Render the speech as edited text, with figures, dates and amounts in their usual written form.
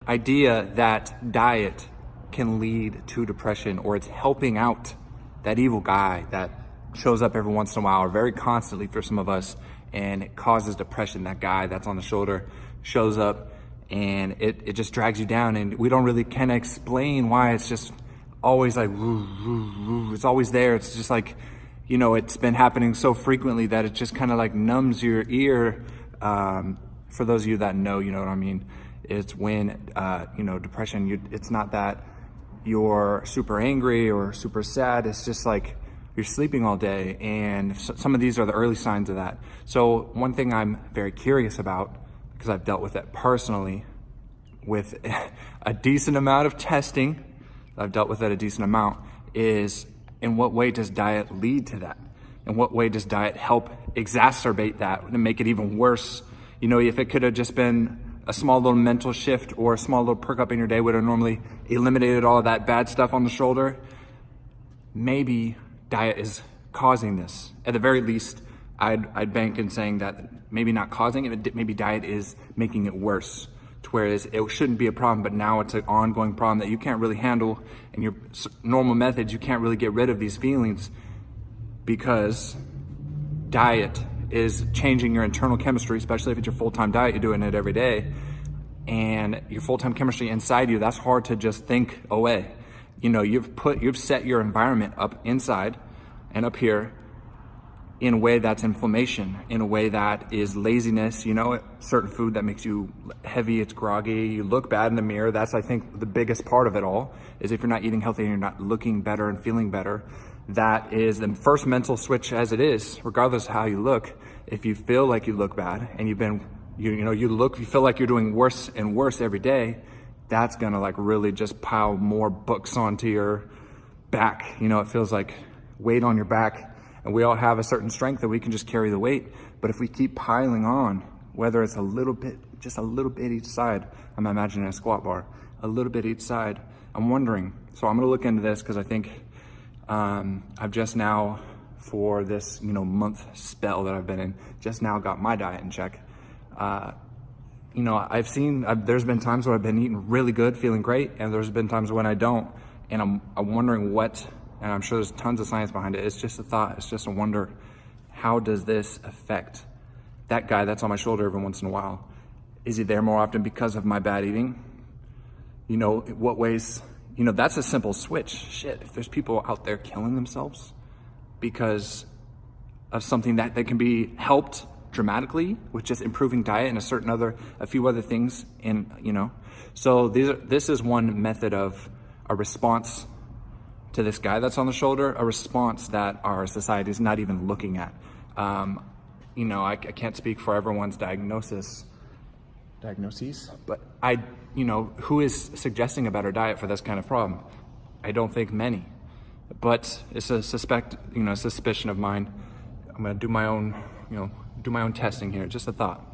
idea that diet can lead to depression, or it's helping out that evil guy that shows up every once in a while, or very constantly for some of us, and it causes depression. That guy that's on the shoulder shows up and it just drags you down, and we don't really can explain why. It's just always like, it's always there. It's just like, you know, it's been happening so frequently that it just kind of like numbs your ear. For those of you that know, you know what I mean. It's when, you know, depression, it's not that you're super angry or super sad. It's just like you're sleeping all day. And some of these are the early signs of that. So one thing I'm very curious about, because I've dealt with it personally with a decent amount of testing, I've dealt with it a decent amount, is in what way does diet lead to that? In what way does diet help exacerbate that and make it even worse? You know, if it could have just been a small little mental shift or a small little perk up in your day would have normally eliminated all of that bad stuff on the shoulder, maybe diet is causing this. At the very least, I'd bank in saying that maybe not causing it, maybe diet is making it worse, to whereas it shouldn't be a problem, but now it's an ongoing problem that you can't really handle, and your normal methods, you can't really get rid of these feelings because diet is changing your internal chemistry, especially if it's your full-time diet, you're doing it every day, and your full-time chemistry inside you, that's hard to just think away. You know, you've set your environment up inside and up here in a way that's inflammation, in a way that is laziness, you know, certain food that makes you heavy, it's groggy, you look bad in the mirror. That's, I think, the biggest part of it all, is if you're not eating healthy and you're not looking better and feeling better, that is the first mental switch as it is, regardless of how you look. If you feel like you look bad and you feel like you're doing worse and worse every day, that's gonna like really just pile more books onto your back. You know, it feels like weight on your back. And we all have a certain strength that we can just carry the weight. But if we keep piling on, whether it's a little bit, just a little bit each side, I'm imagining a squat bar, a little bit each side, I'm wondering. So I'm gonna look into this because I think I've just now, for this, you know, month spell that I've been in, just now got my diet in check. You know, there's been times where I've been eating really good, feeling great, and there's been times when I don't. And I'm wondering what, and I'm sure there's tons of science behind it. It's just a thought. It's just a wonder. How does this affect that guy that's on my shoulder every once in a while? Is he there more often because of my bad eating? You know, what ways? You know, that's a simple switch. Shit, if there's people out there killing themselves because of something that they can be helped dramatically with just improving diet and a few other things, and you know, so this is one method of a response to this guy that's on the shoulder, a response that our society is not even looking at. You know, I can't speak for everyone's diagnoses, but you know, who is suggesting a better diet for this kind of problem? I don't think many, but it's a suspicion of mine. I'm gonna do my own testing here, just a thought.